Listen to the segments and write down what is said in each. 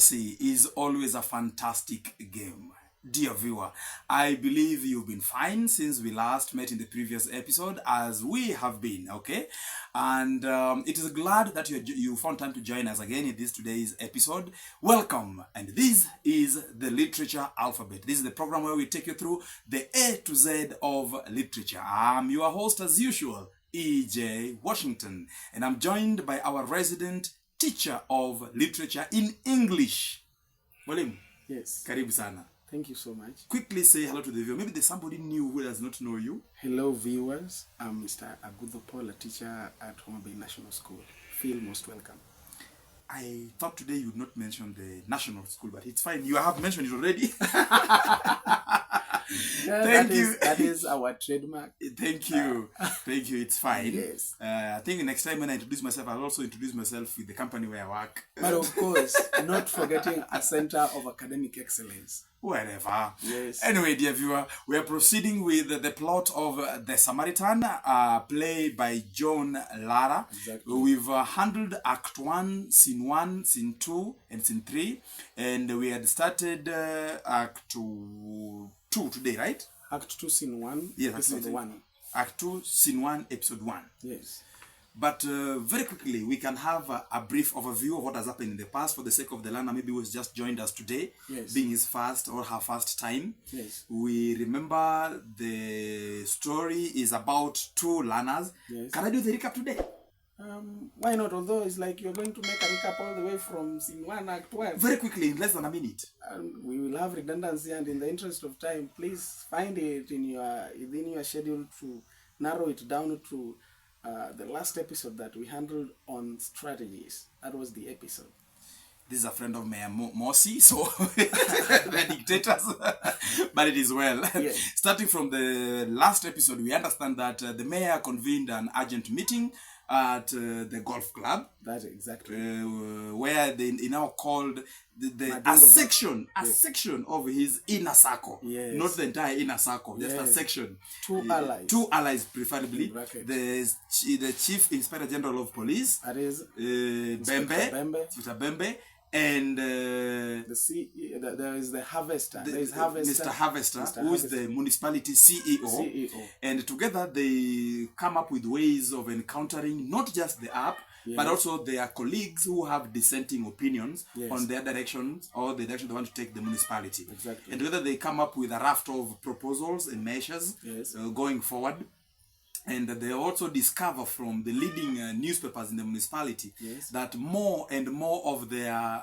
fantasy is always a fantastic game. Dear viewer, I believe you've been fine since we last met in the previous episode, as we have been, okay? And it is glad that you found time to join us again in today's episode. Welcome, and this is the Literature Alphabet. This is the program where we take you through the A to Z of literature. I'm your host as usual, E.J. Washington, and I'm joined by our resident teacher of literature in English. Mwalimu. Yes. Karibu sana. Thank you so much. Quickly say hello to the viewer. Maybe there's somebody new who does not know you. Hello viewers. I'm Mr. Agudopol, a teacher at Homa Bay National School. Feel most welcome. I thought today you would not mention the national school, but it's fine. You have mentioned it already. Thank you. That is our trademark. Thank you. Thank you. It's fine. Yes. I think next time when I introduce myself, I'll also introduce myself with the company where I work. But of course, not forgetting a center of academic excellence. Wherever. Yes. Anyway, dear viewer, we are proceeding with the plot of The Samaritan, played by John Lara. Exactly. We've handled Act 1, Scene 1, Scene 2, and Scene 3. And we had started Act 2 today, right? Act 2, Scene 1, Yes, Episode 1. Act 2, Scene 1, Episode 1. Yes. But very quickly, we can have a brief overview of what has happened in the past for the sake of the learner maybe who has just joined us today, Yes. being his first or her first time. Yes. We remember the story is about two learners. Yes. Can I do the recap today? Why not? Although it's like you're going to make a recap all the way from Scene 1, Act 1. Very quickly, in less than a minute. We will have redundancy, and in the interest of time, please find it within your schedule to narrow it down to the last episode that we handled on strategies. That was the episode. This is a friend of Mayor Morsi, so they're dictators, but it is well. Yes. Starting from the last episode, we understand that the mayor convened an urgent meeting at the golf club. That's exactly. Where they now called a section of his inner circle. Yes. Not the entire inner circle, just a Yes. section. Two allies. Two allies, preferably. In brackets. The Chief Inspector General of Police, That is Inspector Bembe, and there is the harvester. There is Mr. Harvester, who is the municipality CEO. And together they come up with ways of encountering not just the app, Yes. but also their colleagues who have dissenting opinions Yes. on their directions or the direction they want to take the municipality. Exactly. And together they come up with a raft of proposals and measures Yes. going forward. And they also discover from the leading newspapers in the municipality Yes. that more and more of their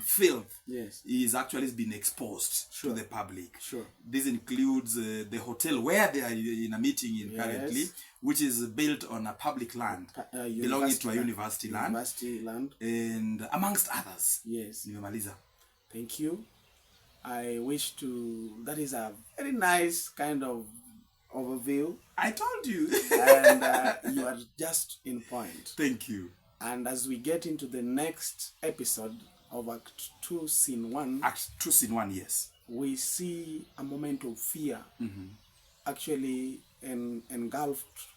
filth Yes. is actually being exposed Sure. to the public. Sure. This includes the hotel where they are in a meeting in Yes. currently, which is built on a public land belonging to a university land, and amongst others. Yes. Nimemaliza. Thank you. I wish to. That is a very nice kind of overview. I told you. And you are just in point. Thank you. And as we get into the next episode of Act 2, Scene 1, Act 2, Scene 1, yes. we see a moment of fear actually engulfed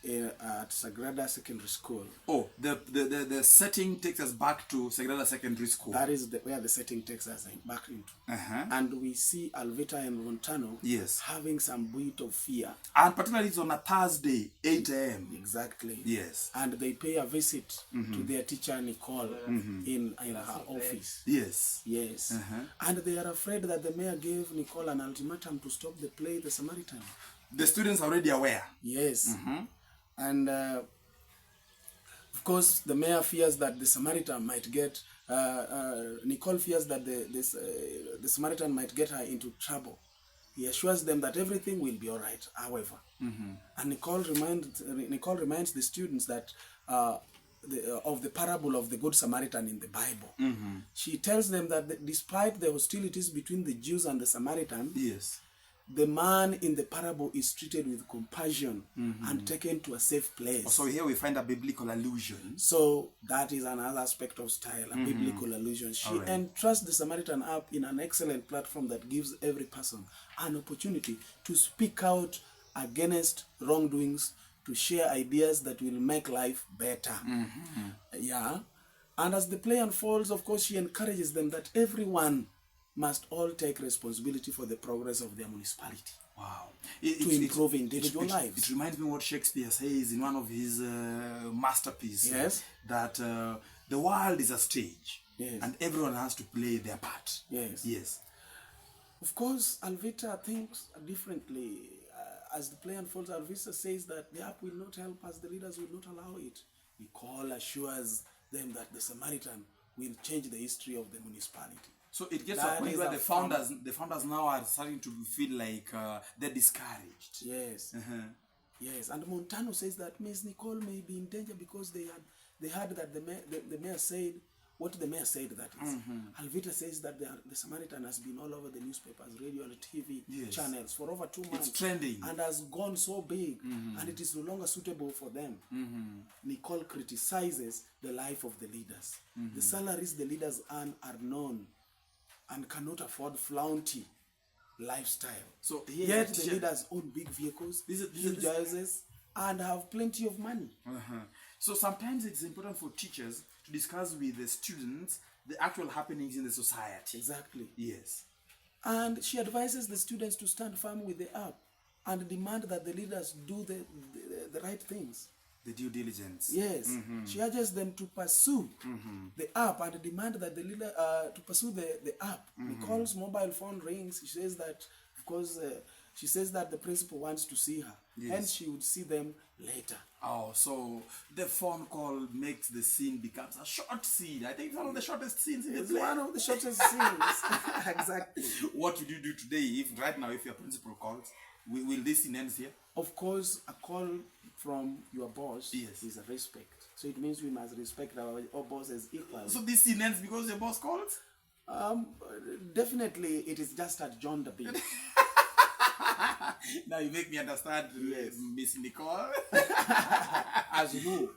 at Sagrada Secondary School. Oh, the setting takes us back to Sagrada Secondary School. That is where the setting takes us back into. And we see Alvita and Montano Yes. having some bit of fear. And particularly it's on a Thursday, 8 a.m. Exactly. Yes. And they pay a visit to their teacher Nicole in her office. Yes. Yes. And they are afraid that the mayor gave Nicole an ultimatum to stop the play, The Samaritan. The students are already aware. Yes. And of course, the mayor fears that the Samaritan might get, Nicole fears that the Samaritan might get her into trouble. He assures them that everything will be all right, however. And Nicole reminds the students that of the parable of the Good Samaritan in the Bible. She tells them that despite the hostilities between the Jews and the Samaritans, yes, the man in the parable is treated with compassion and taken to a safe place. So here we find a biblical allusion. So that is another aspect of style, a biblical allusion. She entrusts the Samaritan up in an excellent platform that gives every person an opportunity to speak out against wrongdoings, to share ideas that will make life better. Yeah. And as the play unfolds, of course, she encourages them that everyone must all take responsibility for the progress of their municipality. Wow. To improve individual lives. It reminds me what Shakespeare says in one of his masterpieces. Yes. That the world is a stage. Yes. And everyone has to play their part. Yes. Yes. Of course, Alvita thinks differently. As the play unfolds, Alvita says that the app will not help us, the leaders will not allow it. Nicole assures them that the Samaritan will change the history of the municipality. So it gets to a point where the founders now are starting to feel like they're discouraged. Yes. Yes, and Montano says that Miss Nicole may be in danger because they heard that the mayor said what the mayor said, that is. Alvita says that the Samaritan has been all over the newspapers, radio and TV channels for over 2 months. It's trending. And has gone so big, and it is no longer suitable for them. Nicole criticizes the life of the leaders. The salaries the leaders earn are known and cannot afford flaunty lifestyle. So yet the leaders own big vehicles, huge houses, and have plenty of money. So sometimes it's important for teachers to discuss with the students the actual happenings in the society. Exactly. Yes. And she advises the students to stand firm with the app and demand that the leaders do the right things. The due diligence. Yes. She urges them to pursue the app and demand that the leader to pursue the app. Nicole's mobile phone rings. She says that, of course, she says that the principal wants to see her. Yes. Hence, she would see them later. Oh, so the phone call makes the scene becomes a short scene. I think it's one of the shortest scenes in the play. It's one of the shortest scenes. Exactly. What would you do today if right now if your principal calls? Will this scene end here? Of course, a call from your boss is a respect. So it means we must respect our bosses equally. So this scene ends because your boss called? Definitely, it is just adjourned a bit. Now you make me understand, Miss Nicole. As you know,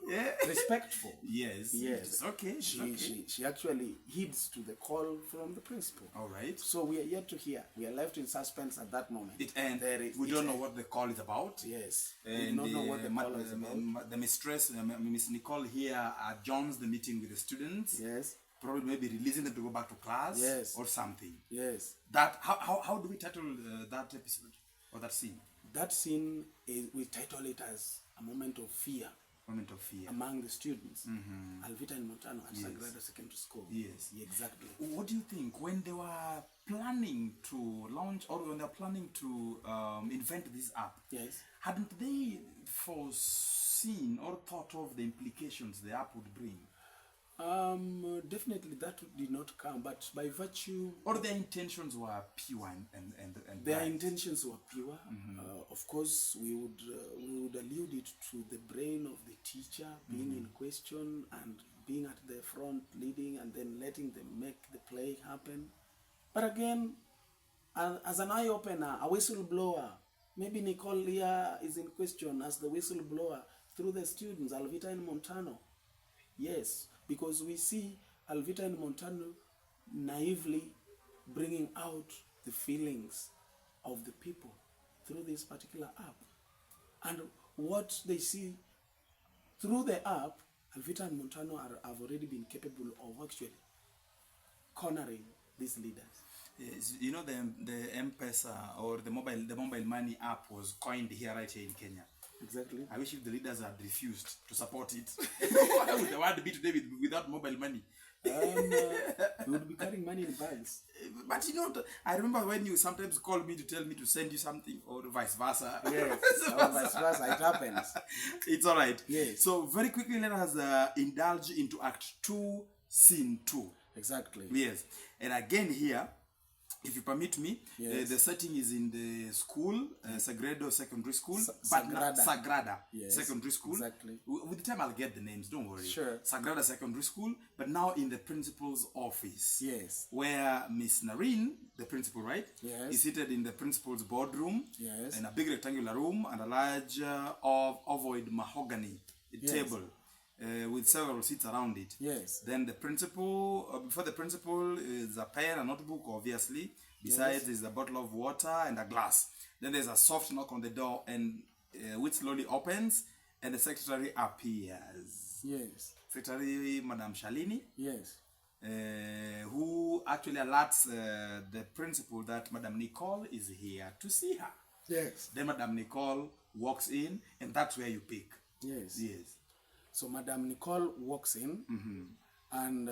respectful. Yes. Okay. She actually heeds to the call from the principal. All right. So we are yet to hear. We are left in suspense at that moment. It ends. We don't know what the call is about. Yes. And we don't know what the call is about. The mistress, Miss Nicole here, adjourns the meeting with the students. Yes. Probably maybe releasing them to go back to class. Yes. Or something. Yes. That how do we title that episode or that scene? That scene we title it as a moment of fear. Moment of fear among the students. Alvita and Montano at Sagrada Secondary School. Yes. Exactly. What do you think when they were planning to launch or when they were planning to invent this app? Yes. Hadn't they foreseen or thought of the implications the app would bring? Definitely that did not come, but by virtue or their intentions were pure and their right. intentions were pure. Of course, we would allude it to the brain of the teacher being in question and being at the front leading and then letting them make the play happen. But again, as an eye opener, a whistleblower, maybe Nicole here is in question as the whistleblower through the students, Alvita and Montano. Yes. Because we see Alvita and Montano naively bringing out the feelings of the people through this particular app. And what they see through the app, Alvita and Montano have already been capable of actually cornering these leaders. Yes, you know the M-Pesa or the mobile money app was coined here right here in Kenya. Exactly. I wish if the leaders had refused to support it. Why would the world be today without mobile money? We would be carrying money in bags. But you know, I remember when you sometimes call me to tell me to send you something or vice versa. Yes, or vice versa, it happens. It's all right. Yes. So very quickly, let us indulge into Act 2, Scene 2. Exactly. Yes. And again here, if you permit me, yes. The setting is in the school, Sagrado Secondary School. Sagrada. Yes. Secondary School. Exactly. With the time I'll get the names, don't worry. Sure. Sagrada Secondary School, but now in the principal's office. Yes. Where Miss Narine, the principal, right? Yes. Is seated in the principal's boardroom. Yes. In a big rectangular room and a large ovoid mahogany table. With several seats around it. Yes. Then the principal, before the principal is a pen, a notebook, obviously. Besides is a bottle of water and a glass. Then there's a soft knock on the door, and which slowly opens, and the secretary appears. Yes. Secretary Madam Shalini, Yes. who actually alerts the principal that Madam Nicole is here to see her. Yes. Then Madam Nicole walks in, and that's where you pick. Yes. Yes. So Madam Nicole walks in, and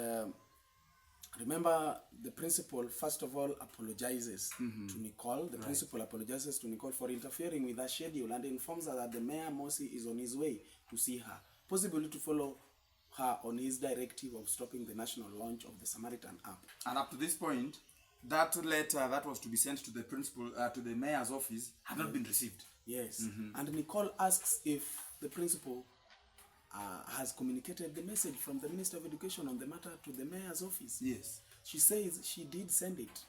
remember, the principal first of all apologizes to Nicole. The principal apologizes to Nicole for interfering with her schedule and informs her that the mayor Mosi is on his way to see her, possibly to follow her on his directive of stopping the national launch of the Samaritan app. And up to this point, that letter that was to be sent to the principal, to the mayor's office, had not been received. Yes. And Nicole asks if the principal has communicated the message from the Minister of Education on the matter to the mayor's office. Yes. She says she did send it.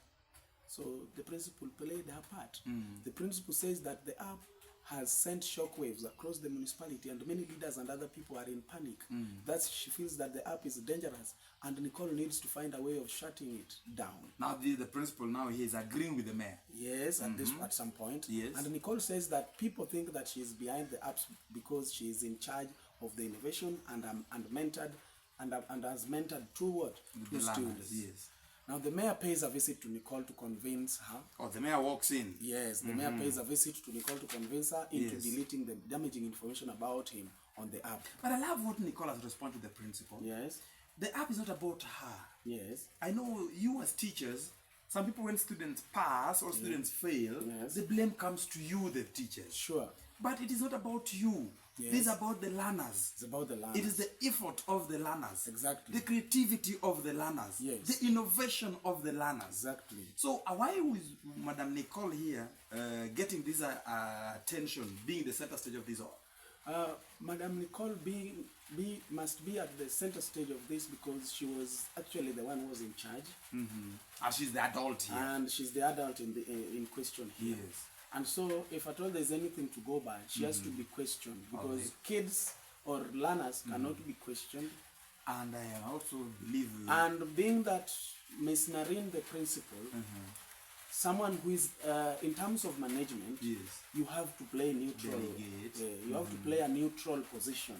So the principal played her part. The principal says that the app has sent shockwaves across the municipality, and many leaders and other people are in panic. That she feels that the app is dangerous, and Nicole needs to find a way of shutting it down. Now the principal now he is agreeing with the mayor. Yes, at some point. Yes. And Nicole says that people think that she is behind the apps because she is in charge of the innovation and mentored and has mentored two students. Yes. Now the mayor pays a visit to Nicole to convince her. Oh, the mayor walks in. Yes, the mayor pays a visit to Nicole to convince her into deleting the damaging information about him on the app. But I love what Nicole has responded to the principal. Yes. The app is not about her. Yes. I know you as teachers, some people when students pass or students fail, Yes. the blame comes to you, the teachers. Sure. But it is not about you. Yes. This is about the learners. It's about the learners. It is the effort of the learners. Exactly. The creativity of the learners. Yes. The innovation of the learners. Exactly. So why is Madam Nicole here getting this attention, being the center stage of this all? Madam Nicole must be at the center stage of this because she was actually the one who was in charge. And she's the adult here. And she's the adult in question here. Yes. And so, if at all there's anything to go by, she has to be questioned because kids or learners cannot be questioned. And I also believe... And being that Miss Narine, the principal, someone who is, in terms of management, you have to play neutral. You have to play a neutral position.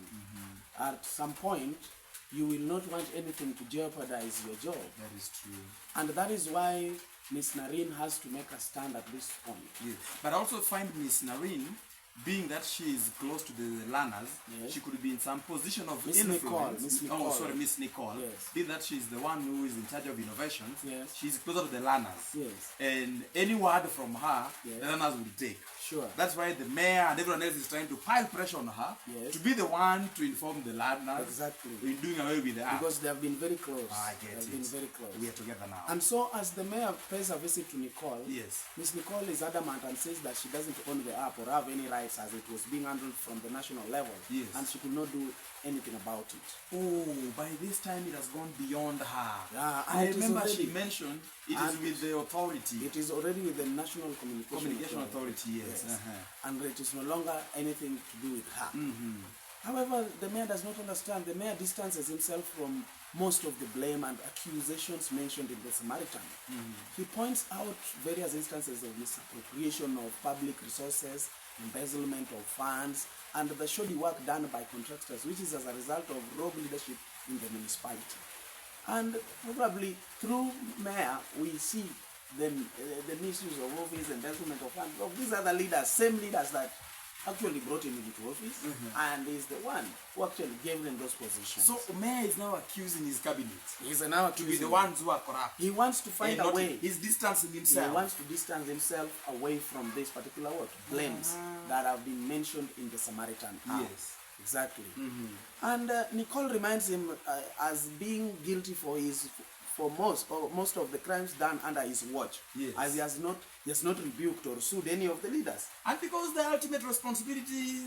At some point, you will not want anything to jeopardize your job. That is true. And that is why Miss Narine has to make a stand at this point. Yes. But I also find Miss Narine, being that she is close to the learners, she could be in some position of influence. Miss Nicole. Oh, sorry, Miss Nicole. Yes. Being that she's the one who is in charge of innovations, Yes. she's closer to the learners. Yes. And any word from her, the learners will take. Sure. That's why the mayor and everyone else is trying to pile pressure on her to be the one to inform the learners. Exactly. In doing away with the app. Because they have been very close. I get They have it. been very close. We are together now. And so, as the mayor pays a visit to Nicole, Yes. Miss Nicole is adamant and says that she doesn't own the app or have any rights as it was being handled from the national level. Yes. And she could not do anything about it. Oh, by this time it has gone beyond her. Yeah, and I it is remember already- she mentioned it is with the authority. It is already with the National Communication Authority, yes. And it is no longer anything to do with her. However, the mayor does not understand. The mayor distances himself from most of the blame and accusations mentioned in the Samaritan. He points out various instances of misappropriation of public resources, embezzlement of funds, and the shoddy work done by contractors, which is as a result of rogue leadership in the municipality. And probably through mayor, we see the misuse of office, embezzlement of funds. Of these other leaders, same leaders that actually brought him into office, and is the one who actually gave them those positions. So mayor is now accusing his cabinet He's now to be the ones who are corrupt. He wants to find a way. He's distancing He himself. wants to distance himself away from this particular blames that have been mentioned in the Samaritan app. Yes. Exactly. And Nicole reminds him as being guilty for most of the crimes done under his watch, as he has not rebuked or sued any of the leaders. And because the ultimate responsibility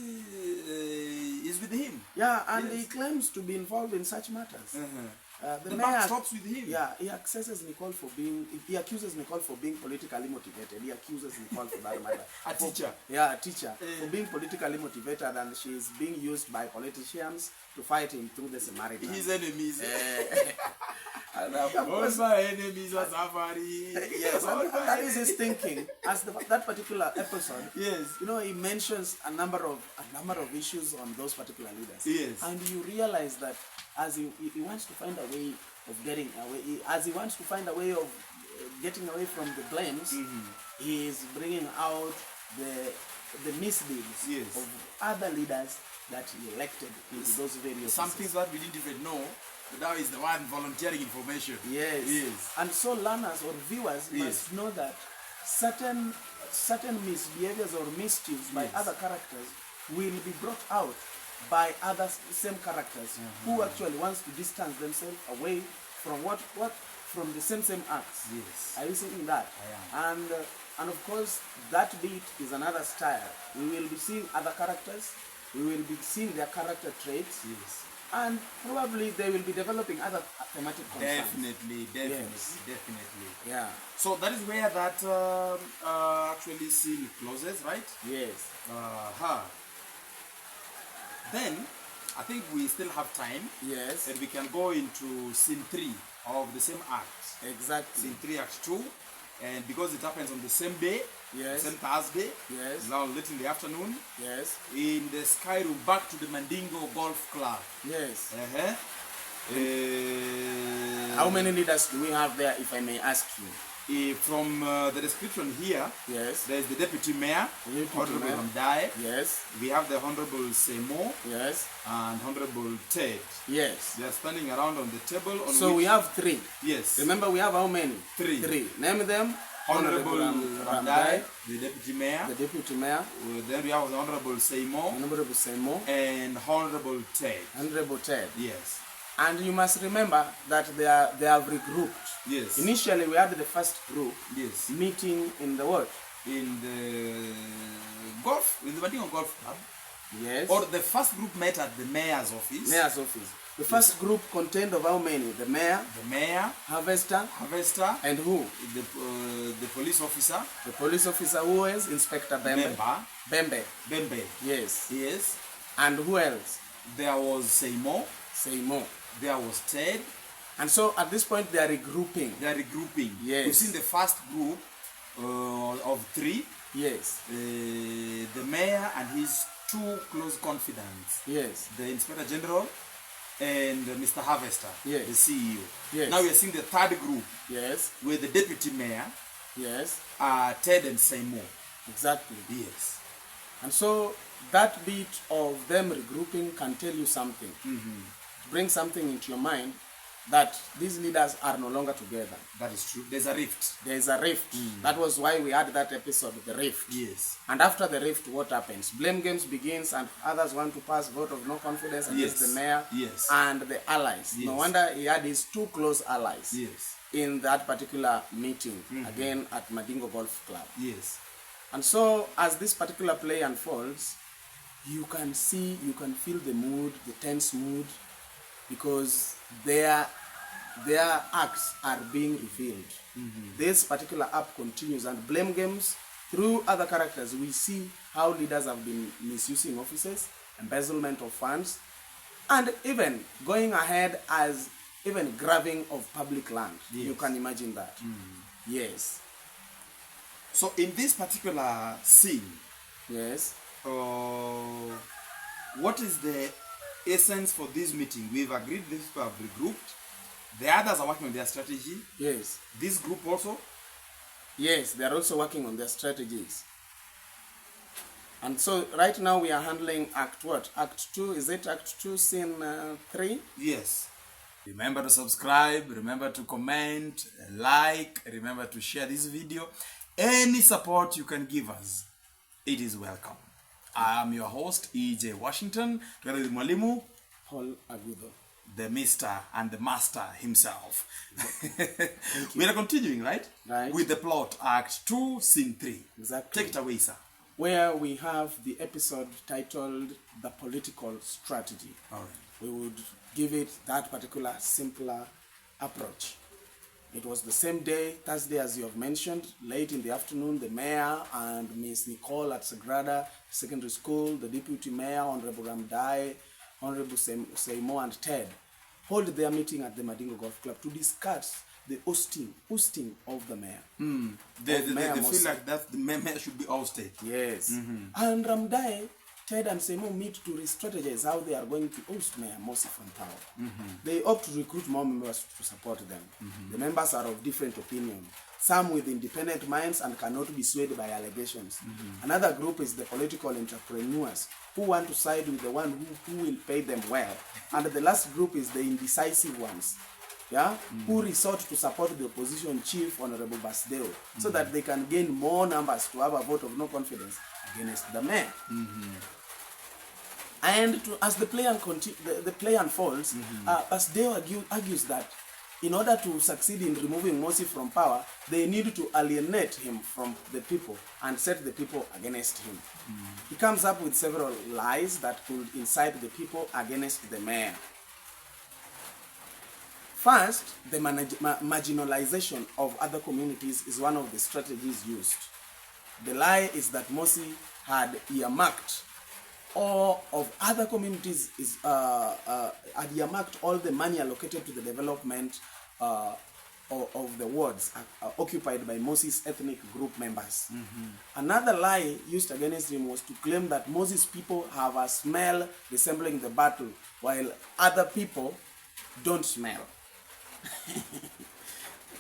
is with him. Yeah, and he claims to be involved in such matters. The buck stops with him. Yeah, he accuses Nicole for being politically motivated. He accuses Nicole for that matter. A teacher. Yeah, a teacher. For being politically motivated, and she is being used by politicians to fight him through the Samaritan. His enemies. Of All course, my enemies are suffering. yes, and that is his thinking. As that particular episode, Yes. he mentions a number of issues on those particular leaders. Yes. And you realize that as he wants to find a way of getting away, as he wants to find a way of getting away from the blames, he is bringing out the misdeeds Yes. of other leaders that he elected into those various Some offices. things that we didn't even know. Now is the one volunteering information. Yes. Yes. And so learners or viewers must know that certain misbehaviors or mischiefs by other characters will be brought out by other same characters who actually wants to distance themselves away from from the same acts. Yes. Are you seeing that? I am. And of course that bit is another style. We will be seeing other characters. We will be seeing their character traits. Yes. And probably they will be developing other thematic concerns. Definitely. Yes. Definitely. Yeah. So that is where that actually scene closes, right? Yes. Then I think we still have time. Yes. And we can go into scene 3 of the same act. Exactly. Scene 3, act 2. And because it happens on the same day, Yes. same Thursday, Yes. now late in the afternoon, Yes. in the Sky Room, back to the Mandingo Golf Club. Yes. How How many leaders do we have there, if I may ask you? From the description here, Yes. there's the Deputy Mayor, Deputy Honorable Mayor. Ramdae. Yes. We have the Honorable Semo Yes. and Honorable Ted. Yes. They are standing around on the table. On So which, we have 3. yes, Remember, we have how many? Three. 3. Name them. Honorable Ramdae, Ramdae, the Deputy Mayor. the Deputy Mayor, Then we have the Honorable Semo Honorable Semo, and Honorable Ted. Honorable Ted. Yes. And you must remember that they have regrouped. Yes. Initially, we had the first group Yes. meeting in the what? In the Mandingo Golf Club. Yes. Or the first group met at the mayor's office. Mayor's office. The first group contained of how many? The mayor, The mayor, harvester, harvester, and who? the police officer, The police officer who is Inspector Bembe. member, Bembe. Bembe. Yes. Yes. And who else? There was Seymour. Say more. There was Ted. And so at this point they are regrouping. They are regrouping. Yes. We've seen the first group of 3. Yes. The mayor and his 2 close confidants. Yes. The Inspector General and Mr. Harvester, Yes. the CEO. Yes. Now we are seeing the third group Yes. with the Deputy Mayor, Yes. Ted and Seymour. Exactly. Yes. And so that bit of them regrouping can tell you something. Bring something into your mind that these leaders are no longer together. That is true. There's a rift. There is a rift. That was why we had that episode, the rift. Yes. And after the rift, what happens? Blame games begins, and others want to pass vote of no confidence against Yes. the mayor Yes. and the allies. No Yes. wonder he had his 2 close allies Yes. in that particular meeting, again at Mandingo Golf Club. Yes. And so, as this particular play unfolds, you can feel the mood, the tense mood, because their acts are being revealed. This particular app continues, and blame games through other characters. We see how leaders have been misusing offices, embezzlement of funds, and even going ahead as even grabbing of public land. Yes. You can imagine that. Yes. So in this particular scene, Yes. what is the essence for this meeting? We've agreed these people have regrouped. The others are working on their strategy. Yes. This group also. Yes, they are also working on their strategies. And so right now we are handling Act what? Act 2, is it Act 2, Scene 3? Yes. Remember to subscribe, remember to comment, like, remember to share this video. Any support you can give us, it is welcome. I am your host, EJ Washington, together with Mwalimu, Paul Agudo. the Mr. and the Master himself. We are continuing, right? Right. With the plot, Act 2, Scene 3. Exactly. Take it away, sir. Where we have the episode titled The Political Strategy. All right. We would give it that particular simpler approach. It was the same day, Thursday, as you have mentioned, late in the afternoon, the mayor and Miss Nicole at Sagrada Secondary School, the deputy mayor, Honorable Ramdae, Honorable Seymour and Ted hold their meeting at the Madingo Golf Club to discuss the ousting of the mayor. They feel like that the mayor should be ousted. Yes. And Ramdae, Ted and Seymour meet to re-strategize how they are going to oust Mayor Mosi from power. They opt to recruit more members to support them. The members are of different opinions. Some with independent minds and cannot be swayed by allegations. Another group is the political entrepreneurs who want to side with the one who will pay them well. And the last group is the indecisive ones, who resort to support the opposition chief, Honorable Basdeo, so that they can gain more numbers to have a vote of no confidence against the mayor. And as the play unfolds, Basdeo argues that in order to succeed in removing Mosi from power, they need to alienate him from the people and set the people against him. He comes up with several lies that could incite the people against the mayor. First, the marginalization of other communities is one of the strategies used. The lie is that Mosi had earmarked all of other communities had earmarked all the money allocated to the development of the wards occupied by Mosi's ethnic group members. Another lie used against him was to claim that Mosi's people have a smell resembling the battle, while other people don't smell.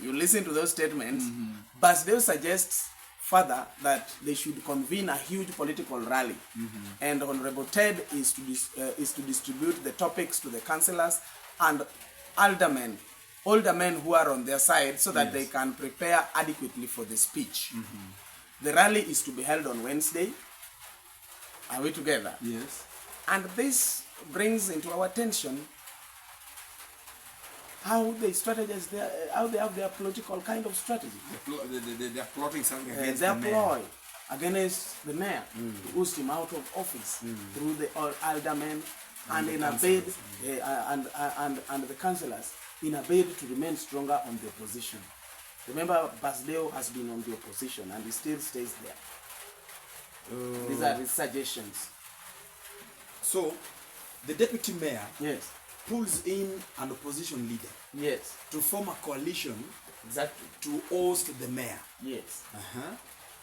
You listen to those statements, Basdeo suggests further that they should convene a huge political rally, and Honorable Ted is to distribute the topics to the councillors and older men who are on their side, so that they can prepare adequately for the speech. The rally is to be held on Wednesday. Are we together? Yes. And this brings into our attention how they strategize how they have their political kind of strategy. They are plotting something against their the mayor. ploy against the mayor to oust him out of office through the aldermen and in a bid and the councillors in a bid to remain stronger on the opposition. Remember, Basdeo has been on the opposition and he still stays there. These are his suggestions. So, the deputy mayor Yes. pulls in an opposition leader Yes. to form a coalition Exactly. to oust the mayor. Yes.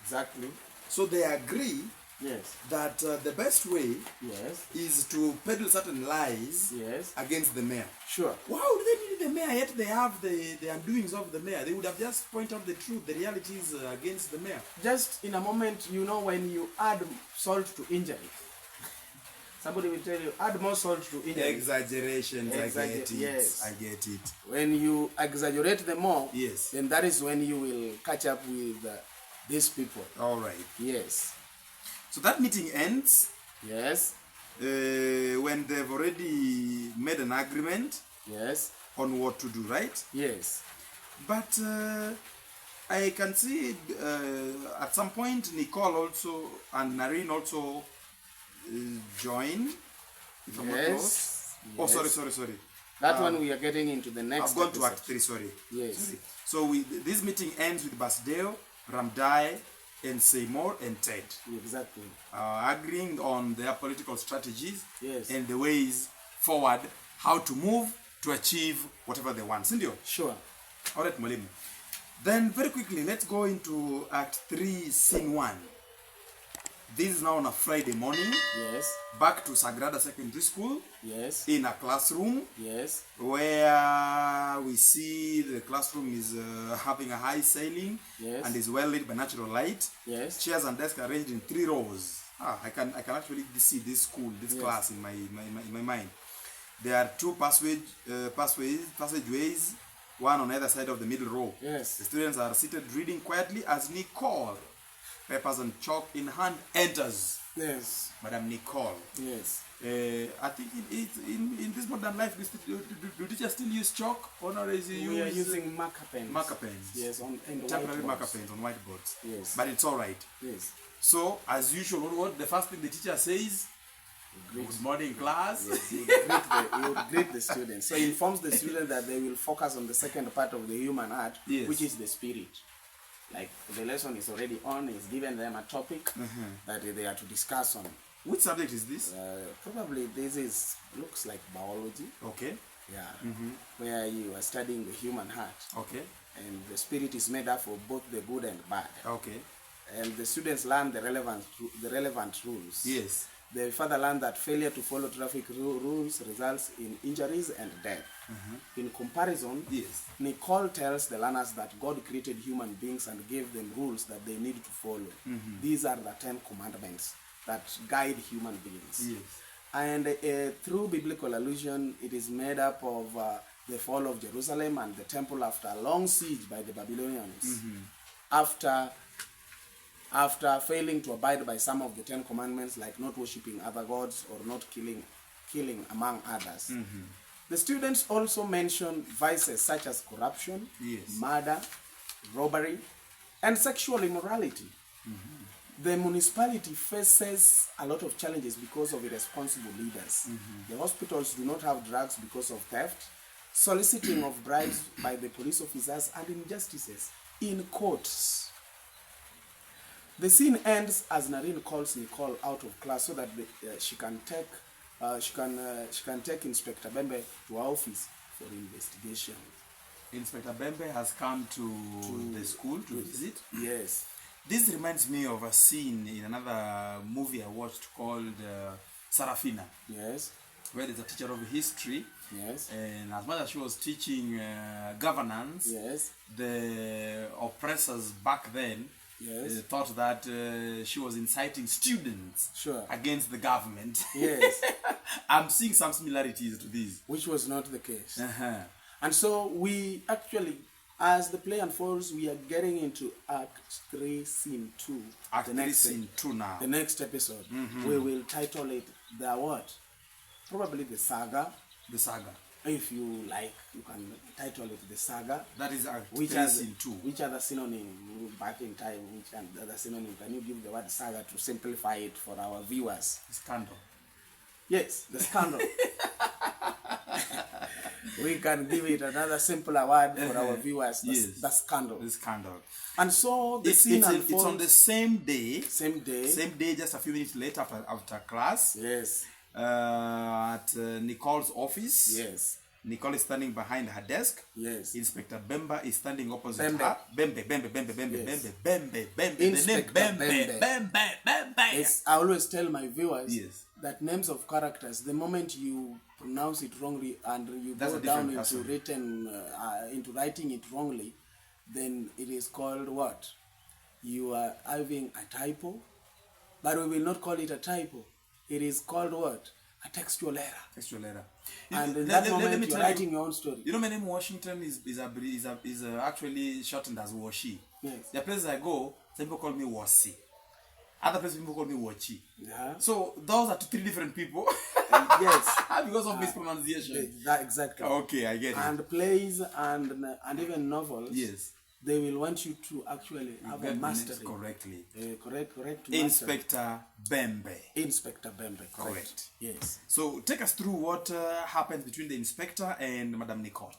Exactly. So they agree Yes. that the best way Yes. is to peddle certain lies Yes. against the mayor. Sure. Why would they need the mayor yet they have the undoings of the mayor? They would have just pointed out the truth, the reality is against the mayor. Just in a moment, when you add salt to injury, somebody will tell you, add more salt to injury. Exaggerations, I get it. Yes. I get it. When you exaggerate them more, Yes. then that is when you will catch up with these people. All right. Yes. So that meeting ends Yes. when they've already made an agreement Yes. on what to do, right? Yes. But I can see at some point Nicole also and Narine also joined. If I'm not wrong. Yes. Oh, sorry. That one we are getting into the next I've gone episode. to Act 3, sorry. Yes. Sorry. So this meeting ends with Basdeo, Ramdai, and Seymour and Ted Exactly. agreeing on their political strategies Yes. and the ways forward, how to move to achieve whatever they want. Sindio? Sure. All right, Mwalimu. Then very quickly, let's go into Act 3, Scene 1. This is now on a Friday morning. Yes. Back to Sagrada Secondary School. Yes. In a classroom. Yes. Where we see the classroom is having a high ceiling. Yes. And is well lit by natural light. Yes. Chairs and desks arranged in 3 rows. I can actually see this school, this class in my mind. There are 2 passageways, one on either side of the middle row. Yes. The students are seated reading quietly as Nicole, papers and chalk in hand, enters. Yes. Madam Nicole. Yes. I think in this modern life, do teachers still use chalk, or is it We are using marker pens. Marker pens. Yes, and temporary marker whiteboards. pens on whiteboards. Yes. But it's all right. Yes. So, as usual, what the first thing the teacher says? Good morning, class. Yes, you would greet the students. So he informs the student that they will focus on the second part of the human heart, Yes. which is the spirit. Like the lesson is already on, he's given them a topic that they are to discuss on. Which subject is this? Probably this looks like biology. Okay. Yeah, where you are studying the human heart, Okay. and the spirit is made up of both the good and bad. Okay. And the students learn the relevant rules. Yes. They further learn that failure to follow traffic rules results in injuries and death. In comparison, Yes. Nicole tells the learners that God created human beings and gave them rules that they need to follow. These are the 10 commandments that guide human beings. Yes. And through biblical allusion, it is made up of the fall of Jerusalem and the temple after a long siege by the Babylonians. After failing to abide by some of the 10 commandments, like not worshipping other gods or not killing among others. The students also mention vices such as corruption, Yes. murder, robbery, and sexual immorality. The municipality faces a lot of challenges because of irresponsible leaders. The hospitals do not have drugs because of theft, soliciting of bribes by the police officers, and injustices in courts. The scene ends as Narine calls Nicole out of class so that she can take Inspector Bembe to her office for investigation. Inspector Bembe has come to the school to visit. Yes. This reminds me of a scene in another movie I watched called Sarafina, Yes. where there's a teacher of history. Yes. And as much as she was teaching governance, Yes. the oppressors back then Yes. thought that she was inciting students Sure. against the government. Yes. I'm seeing some similarities to this. Which was not the case. Uh-huh. And so we actually, as the play unfolds, we are getting into Act 3, Scene 2. Act the 3, next Scene 2 now. The next episode. We will title it the what? Probably the saga. The saga. If you like, you can title it the saga. That is Act Which 3, Scene 2. Which other synonym back in time? Which other synonym can you give the word saga to simplify it for our viewers? Scandal. Yes, the scandal. We can give it another simpler word for our viewers. The scandal. The scandal. And so the scene unfolds. It's on the same day. Same day. Same day, just a few minutes later after class. Yes. At Nicole's office. Yes. Nicole is standing behind her desk. Yes. Inspector Bemba is standing opposite Bembe. her. Bembe. Yes. Bembe. Inspector The name Bembe. Yes, I always tell my viewers Yes. that names of characters, the moment you pronounce it wrongly and you That's go a down different into writing it wrongly, then it is called what? You are having a typo, but we will not call it a typo. It is called what? A textual error. Textual error. And in that moment, you're writing your own story. You know, my name Washington is actually shortened as Washi. Yes. The places I go, some people call me Wasi. Other places people call me Wachi. Yeah. So those are three different people. Yes. Because of mispronunciation. Exactly. Okay, I get it. And plays and even novels. Yes. They will want you to actually have a mastery. Correctly. Correct. Inspector Bembe. Inspector Bembe. Correct. Yes. So take us through what happens between the inspector and Madame Nicole.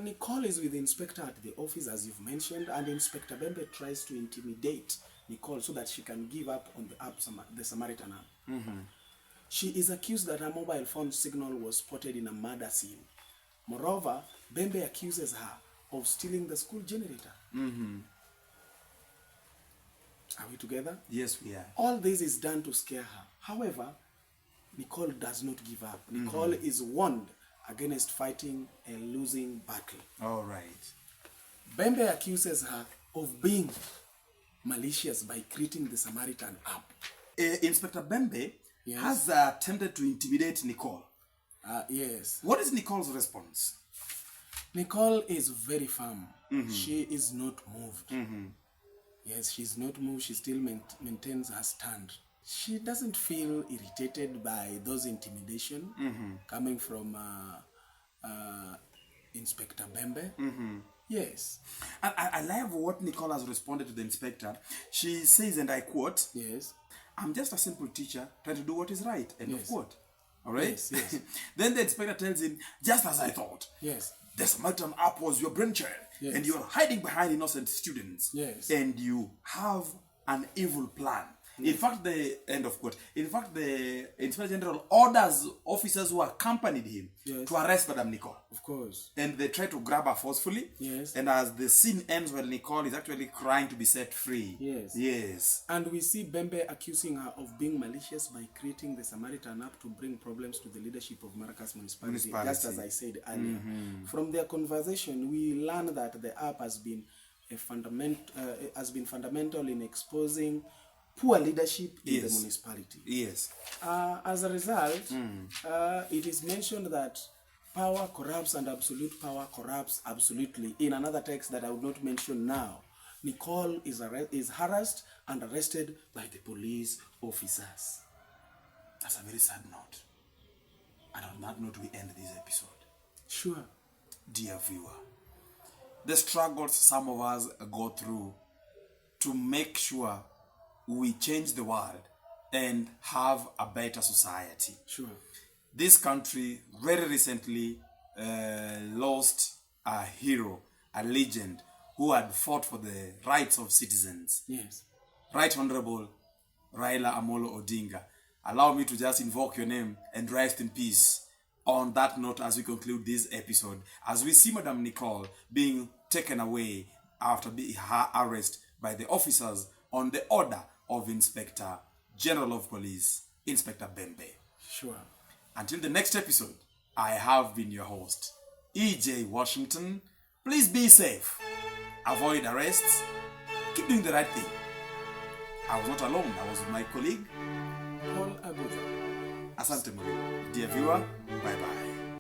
Nicole is with the inspector at the office, as you've mentioned, and Inspector Bembe tries to intimidate Nicole so that she can give up on the Samaritan app. She is accused that her mobile phone signal was spotted in a murder scene. Moreover, Bembe accuses her of stealing the school generator. Are we together? Yes, we are. All this is done to scare her. However, Nicole does not give up. Nicole is warned against fighting a losing battle. All right. Bembe accuses her of being malicious by creating the Samaritan app. Inspector Bembe has attempted to intimidate Nicole. Yes. What is Nicole's response? Nicole is very firm. She is not moved. Yes, she's not moved. She still maintains her stand. She doesn't feel irritated by those intimidation coming from Inspector Bembe. Yes. I love what Nicole has responded to the inspector. She says, and I quote, Yes. "I'm just a simple teacher trying to do what is right." End of quote. All right? Yes. Then the inspector tells him, "Just as I thought. Yes. The Samaritan app was your brainchild, and you're hiding behind innocent students. Yes. And you have an evil plan. In fact, the end of quote. In fact, the Inspector General orders officers who accompanied him to arrest Madame Nicole. Of course. And they try to grab her forcefully. Yes. And as the scene ends, when Nicole is actually crying to be set free. Yes. Yes. And we see Bembe accusing her of being malicious by creating the Samaritan app to bring problems to the leadership of Maracas municipality. Just as I said earlier. From their conversation, we learn that the app has been fundamental in exposing poor leadership in the municipality. Yes. As a result, it is mentioned that power corrupts and absolute power corrupts absolutely. In another text that I would not mention now, Nicole is harassed and arrested by the police officers. That's a very sad note. And on that note, we end this episode. Sure. Dear viewer, the struggles some of us go through to make sure we change the world and have a better society. Sure. This country very recently lost a hero, a legend, who had fought for the rights of citizens. Yes. Right Honorable Raila Amolo Odinga. Allow me to just invoke your name and rest in peace. On that note, as we conclude this episode, as we see Madame Nicole being taken away after her arrest by the officers on the order of Inspector General of Police, Inspector Bembe. Sure. Until the next episode, I have been your host, E.J. Washington. Please be safe. Avoid arrests. Keep doing the right thing. I was not alone. I was with my colleague, Paul Abuja. Asante Muri. Dear viewer, bye-bye.